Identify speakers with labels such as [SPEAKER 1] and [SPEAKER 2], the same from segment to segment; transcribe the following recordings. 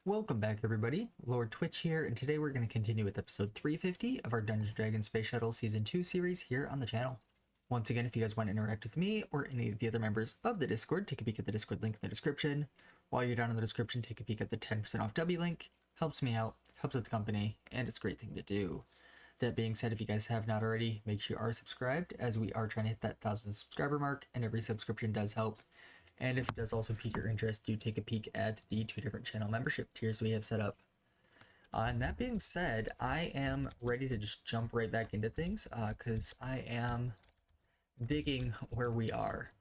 [SPEAKER 1] Welcome back, everybody. Lord Twitch here, and today we're going to continue with episode 350 of our Dungeons & Dragons Space Shuttle Season 2 series here on the channel. Once again, if you guys want to interact with me or any of the other members of the Discord, take a peek at the Discord link in the description. While you're down in the description, take a peek at the 10% off W link. Helps me out, helps with the company, and it's a great thing to do. That being said, if you guys have not already, make sure you are subscribed, as we are trying to hit that 1,000 subscriber mark, and every subscription does help. And if it does also pique your interest, do take a peek at the 2 different channel membership tiers we have set up. And that being said, I am ready to just jump right back into things, because I am digging where we are.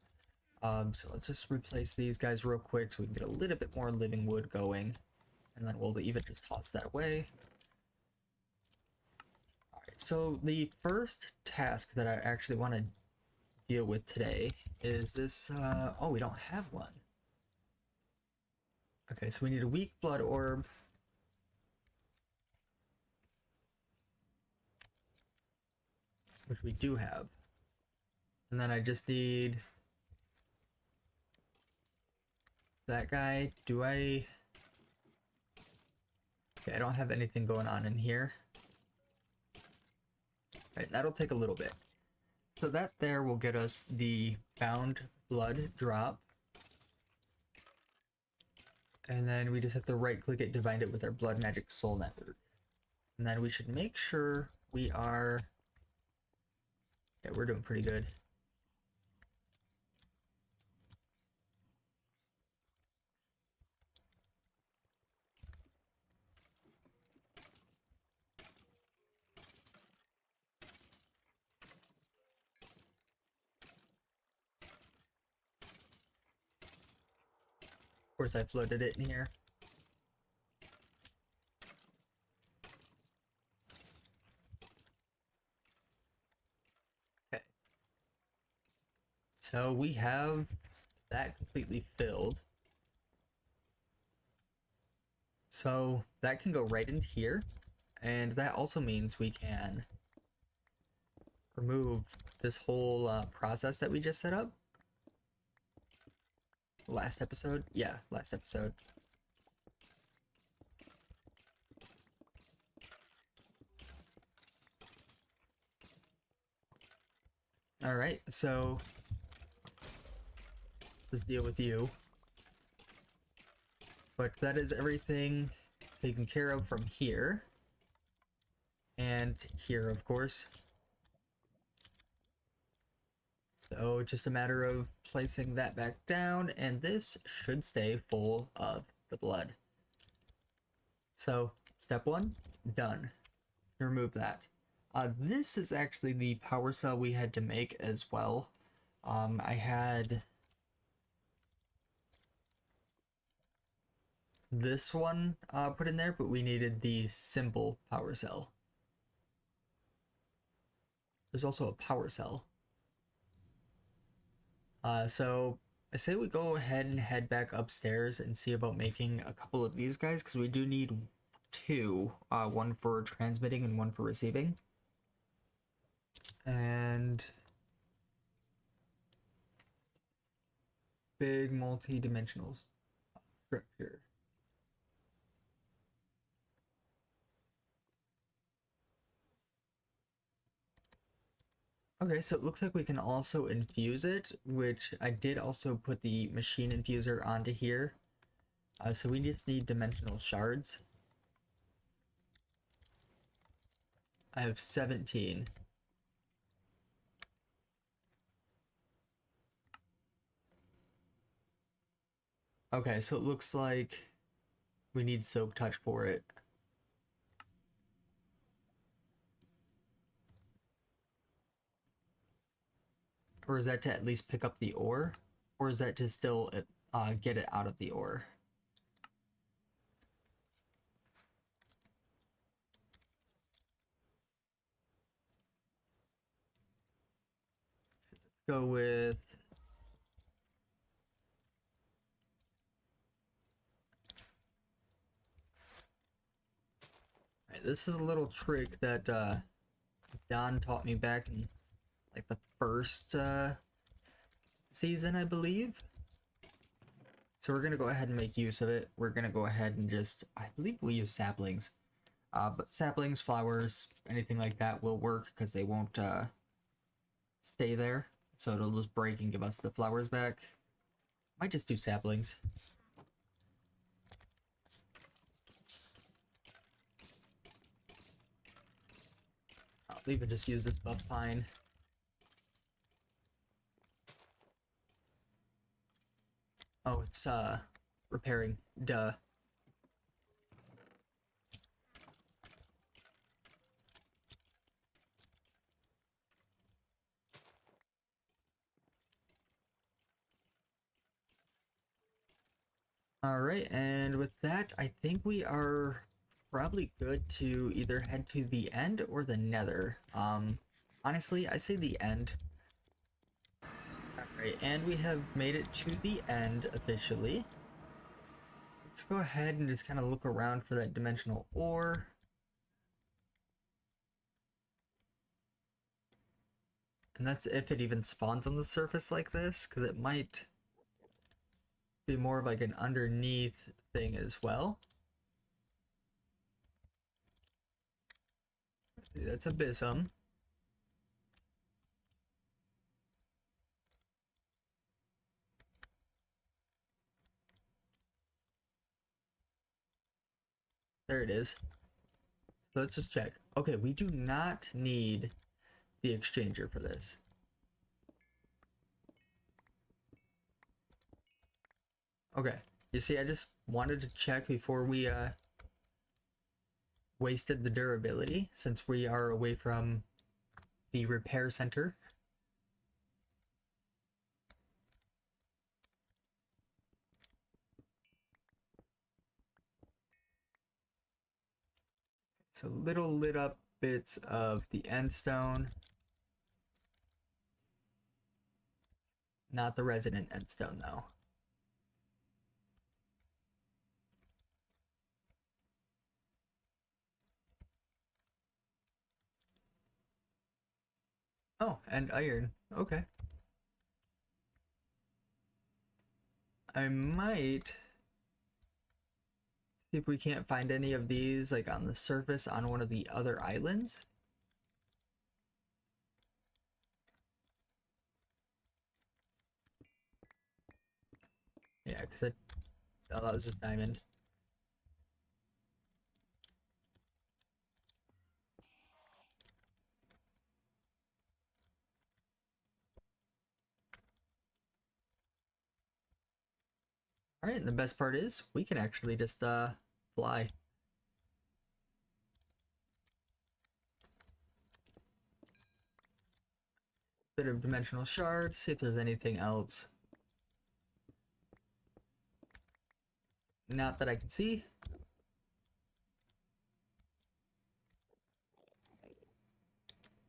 [SPEAKER 1] So let's just replace these guys real quick so we can get a little bit more living wood going. And then we'll even just toss that away. Alright, so the first task that I actually want to deal with today is this, oh, we don't have one. Okay, so we need a weak blood orb. Which we do have. And then I just need that guy. Okay, I don't have anything going on in here. Right, that'll take a little bit. So that there will get us the bound blood drop. And then we just have to right click it, divide it with our blood magic soul network. And then we should make sure we are, yeah, we're doing pretty good. Of course, I floated it in here. Okay. So we have that completely filled. So that can go right into here. And that also means we can remove this whole process that we just set up. Last episode? Yeah, last episode. Alright, so let's deal with you. But that is everything taken care of from here. And here, of course. So just a matter of placing that back down, and this should stay full of the blood. So step 1, done. Remove that. This is actually the power cell we had to make as well. I had this one put in there, but we needed the simple power cell. There's also a power cell. So I say we go ahead and head back upstairs and see about making a couple of these guys, because we do need 2, one for transmitting and one for receiving. And big multi-dimensional structure. Okay, so it looks like we can also infuse it, which I did also put the machine infuser onto here. So we just need dimensional shards. I have 17. Okay, so it looks like we need Silk Touch for it. Or is that to at least pick up the ore? Or is that to still get it out of the ore? Let's go with... Alright, this is a little trick that Don taught me back in like the first season, I believe. So we're going to go ahead and make use of it. We're going to go ahead and just, I believe we use saplings. But saplings, flowers, anything like that will work because they won't stay there. So it'll just break and give us the flowers back. Might just do saplings. I'll even just use this buff pine. Oh, it's repairing. Duh. Alright, and with that, I think we are probably good to either head to the end or the nether. Honestly, I say the end. Alright, and we have made it to the end officially. Let's go ahead and just kind of look around for that dimensional ore. And that's if it even spawns on the surface like this, because it might be more of like an underneath thing as well. That's Abyssum. There it is. So let's just check. Okay, we do not need the exchanger for this. Okay, you see, I just wanted to check before we wasted the durability, since we are away from the repair center. So little lit up bits of the end stone. Not the resident end stone though. Oh, and iron. Okay. I might see if we can't find any of these like on the surface on one of the other islands. Yeah, because oh, that was just diamond. All right, and the best part is we can actually just fly. Bit of dimensional shards, see if there's anything else. Not that I can see.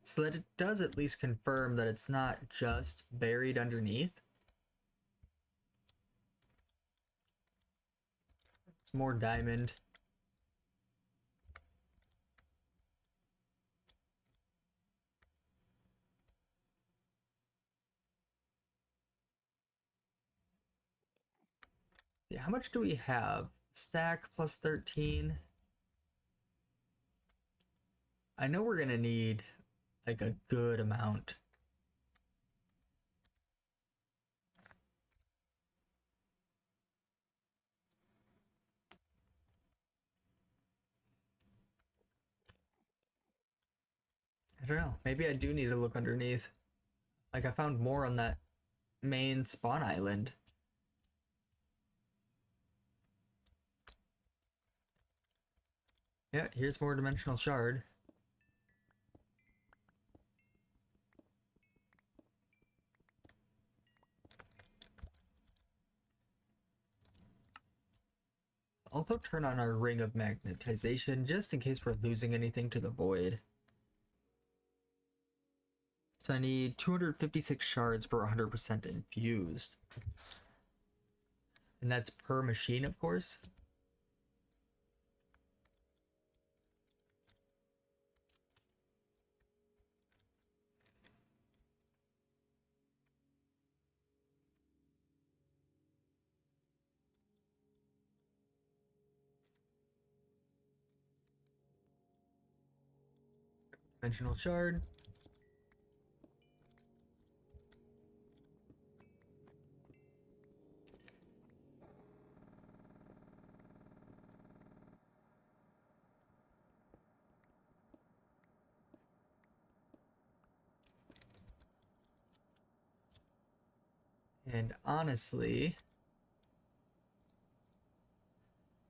[SPEAKER 1] So that it does at least confirm that it's not just buried underneath. It's more diamond. Yeah, how much do we have? Stack plus 13. I know we're gonna need like a good amount. I don't know. Maybe I do need to look underneath. Like I found more on that main spawn island. Yeah, here's more dimensional shard. Also turn on our ring of magnetization just in case we're losing anything to the void. So I need 256 shards per 100% infused. And that's per machine, of course. Dimensional shard. And honestly,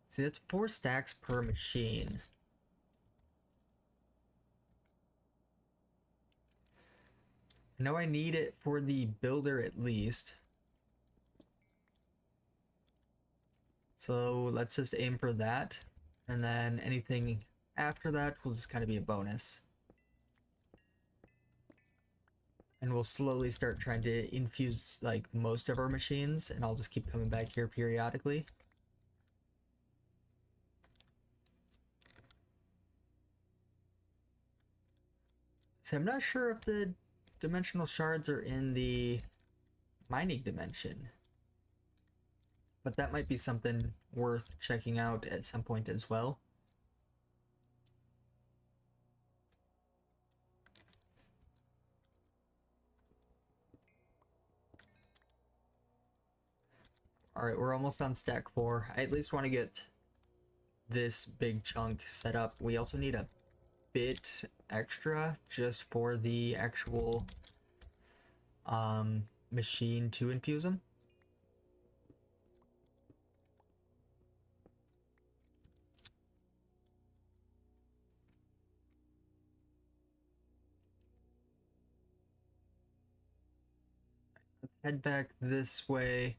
[SPEAKER 1] see, that's 4 stacks per machine. I know I need it for the builder at least. So let's just aim for that. And then anything after that will just kind of be a bonus. And we'll slowly start trying to infuse like most of our machines, and I'll just keep coming back here periodically. So I'm not sure if the dimensional shards are in the mining dimension, but that might be something worth checking out at some point as well. Alright, we're almost on stack 4. I at least want to get this big chunk set up. We also need a bit extra just for the actual machine to infuse them. Let's head back this way.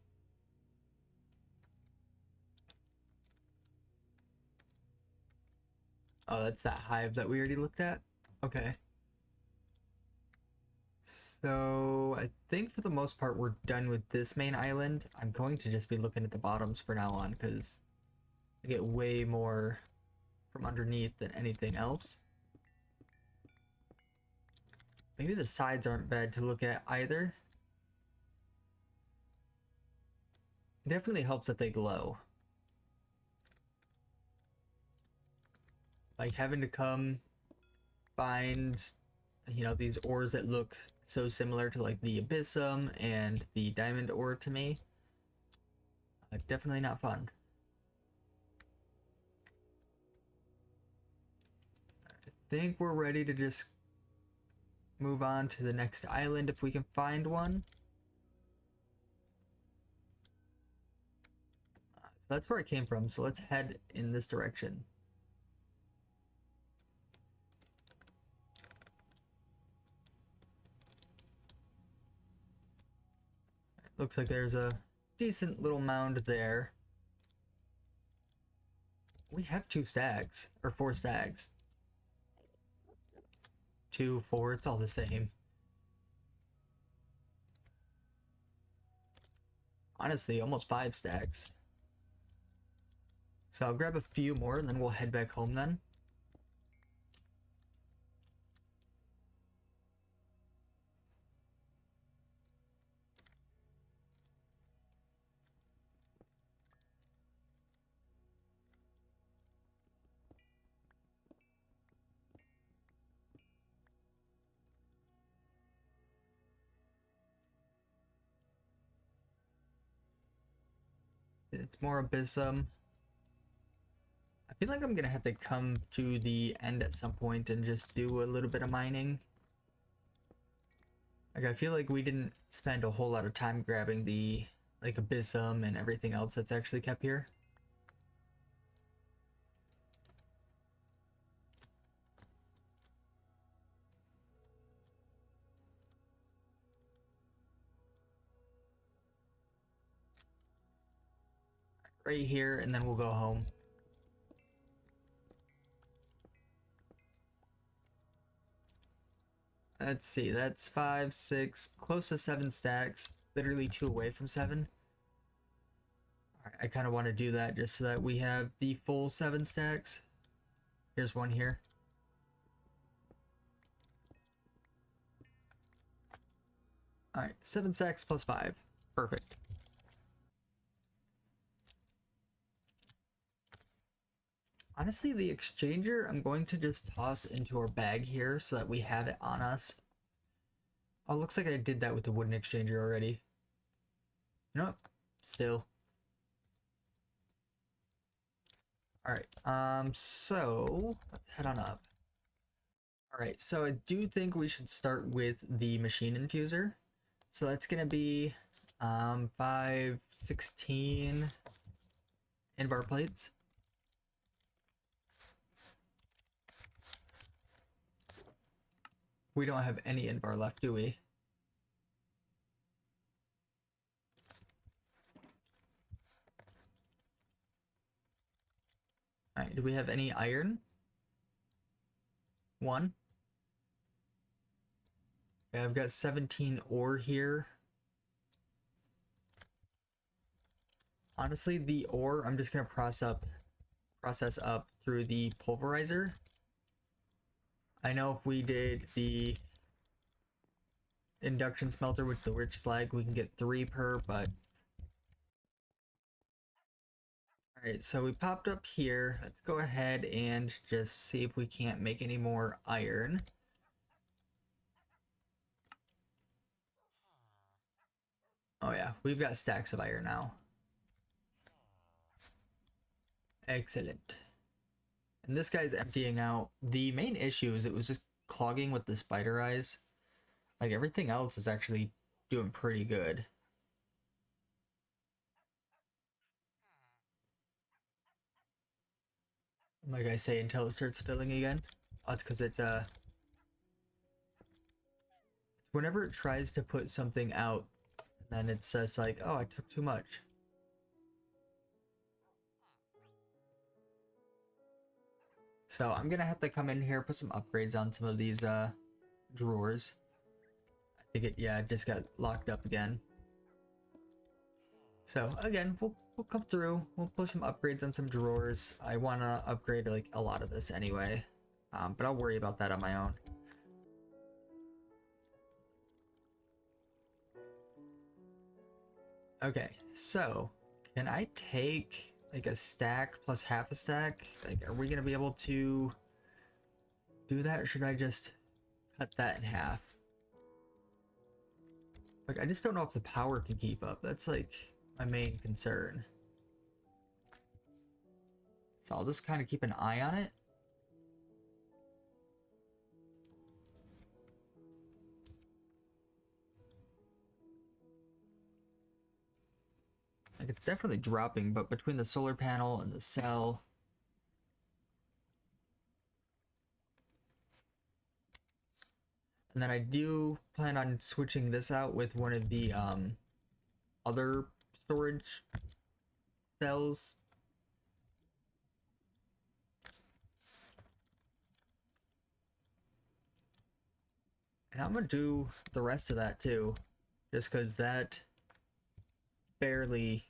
[SPEAKER 1] Oh, that's that hive that we already looked at? Okay. So I think for the most part we're done with this main island. I'm going to just be looking at the bottoms for now on because I get way more from underneath than anything else. Maybe the sides aren't bad to look at either. It definitely helps that they glow. Like having to come find, you know, these ores that look so similar to like the abyssum and the diamond ore to me. Definitely not fun. I think we're ready to just move on to the next island if we can find one. So that's where it came from, so let's head in this direction. Looks like there's a decent little mound there. We have 2 stags, or 4 stags. 2, 4, it's all the same. Honestly, almost 5 stacks. So I'll grab a few more and then we'll head back home then. It's more abyssum. I feel like I'm gonna have to come to the end at some point and just do a little bit of mining. Like I feel like we didn't spend a whole lot of time grabbing the like abyssum and everything else that's actually kept here. Right here, and then we'll go home. Let's see, that's 5, 6, close to 7 stacks. Literally 2 away from 7. Alright, I kind of want to do that just so that we have the full 7 stacks. Here's one here. Alright, 7 stacks plus 5. Perfect. Honestly, the exchanger, I'm going to just toss into our bag here so that we have it on us. Oh, looks like I did that with the wooden exchanger already. You know what? Still. Alright, so let's head on up. Alright, so I do think we should start with the machine infuser. So that's gonna be 516 invar plates. We don't have any invar left, do we? Alright, do we have any iron? One. Okay, I've got 17 ore here. Honestly, the ore I'm just gonna process up through the pulverizer. I know if we did the induction smelter with the rich slag, we can get 3 per, but alright, so we popped up here. Let's go ahead and just see if we can't make any more iron. Oh yeah, we've got stacks of iron now. Excellent. And this guy's emptying out. The main issue is it was just clogging with the spider eyes. Like everything else is actually doing pretty good. Like I say, until it starts filling again. Oh, it's because whenever it tries to put something out, then it says like, oh, I took too much. So I'm gonna have to come in here, put some upgrades on some of these drawers. I think it, yeah, it just got locked up again. So again, we'll come through, we'll put some upgrades on some drawers. I wanna upgrade like a lot of this anyway, but I'll worry about that on my own. Okay, so can I take like a stack plus half a stack? Like, are we gonna be able to do that, or should I just cut that in half? Like, I just don't know if the power can keep up. That's like my main concern. So I'll just kind of keep an eye on it. Like, it's definitely dropping, but between the solar panel and the cell, and then I do plan on switching this out with one of the other storage cells. And I'm gonna do the rest of that too, just because that barely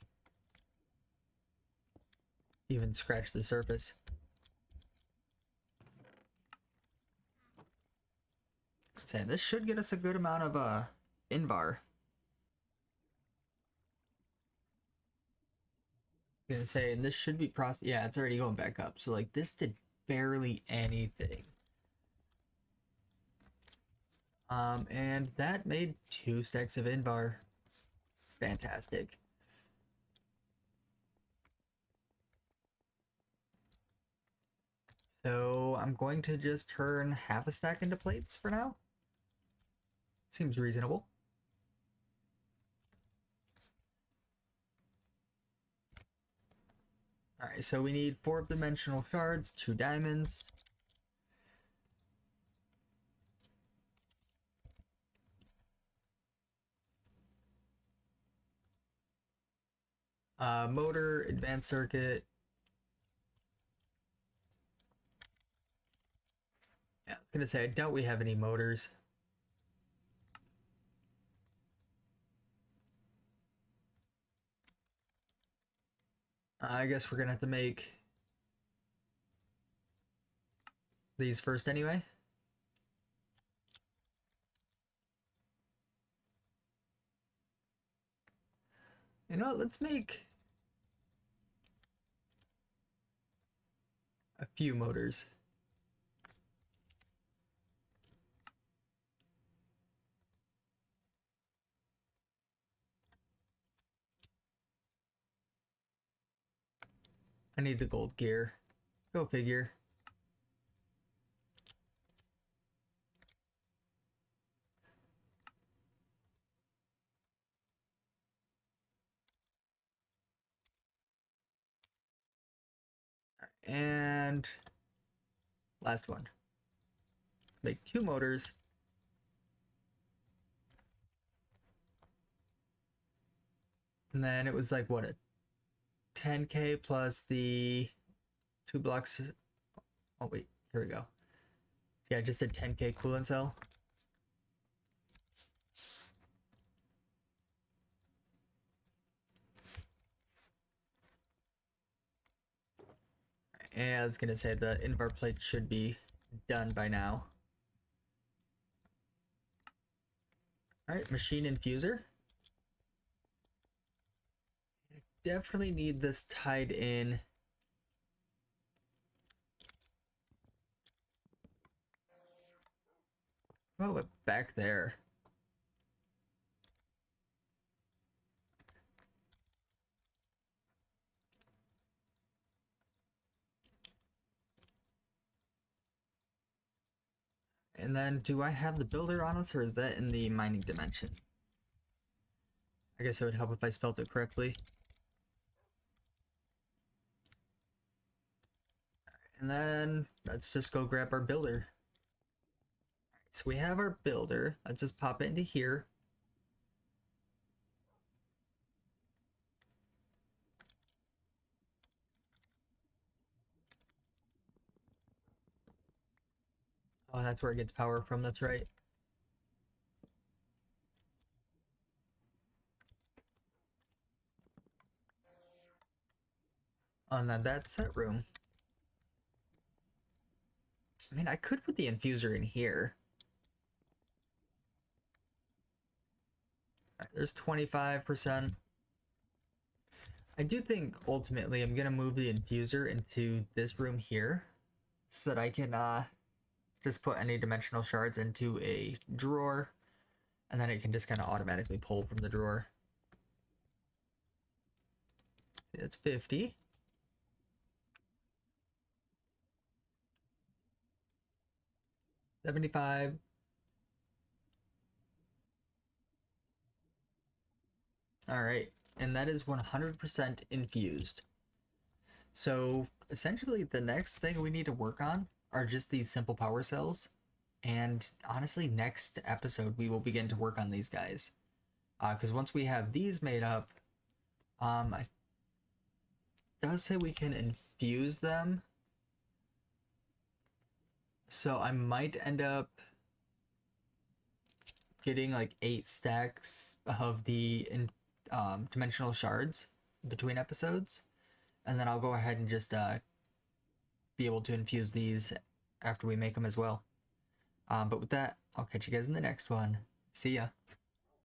[SPEAKER 1] even scratched the surface. Saying this should get us a good amount of invar. Gonna say, and this should be processed. Yeah, it's already going back up. So like this did barely anything. And that made 2 stacks of invar. Fantastic. So I'm going to just turn half a stack into plates for now. Seems reasonable. Alright, so we need 4-dimensional shards, 2 diamonds. Motor, advanced circuit. Yeah, I was gonna say, I doubt we have any motors. I guess we're gonna have to make these first anyway. You know what, let's make... a few motors. I need the gold gear. Go figure. And last one. Make 2 motors. And then it was like what, a 10k plus the 2 blocks. Oh wait, here we go. Yeah, just a 10k coolant cell. And I was gonna say the invar plate should be done by now. Alright, machine infuser. Definitely need this tied in. Oh, back there. And then do I have the builder on us, or is that in the mining dimension? I guess it would help if I spelled it correctly. And then let's just go grab our builder. So we have our builder. Let's just pop it into here. Oh, that's where it gets power from, that's right. Oh, now that's that room. I mean, I could put the infuser in here. All right, there's 25%. I do think ultimately I'm gonna move the infuser into this room here so that I can just put any dimensional shards into a drawer, and then it can just kind of automatically pull from the drawer. See, that's 50. $75. All right, and that is 100% infused. So essentially the next thing we need to work on are just these simple power cells. And honestly, next episode we will begin to work on these guys. Because once we have these made up, it does say we can infuse them. So I might end up getting like 8 stacks of the dimensional shards between episodes. And then I'll go ahead and just be able to infuse these after we make them as well. But with that, I'll catch you guys in the next one. See ya.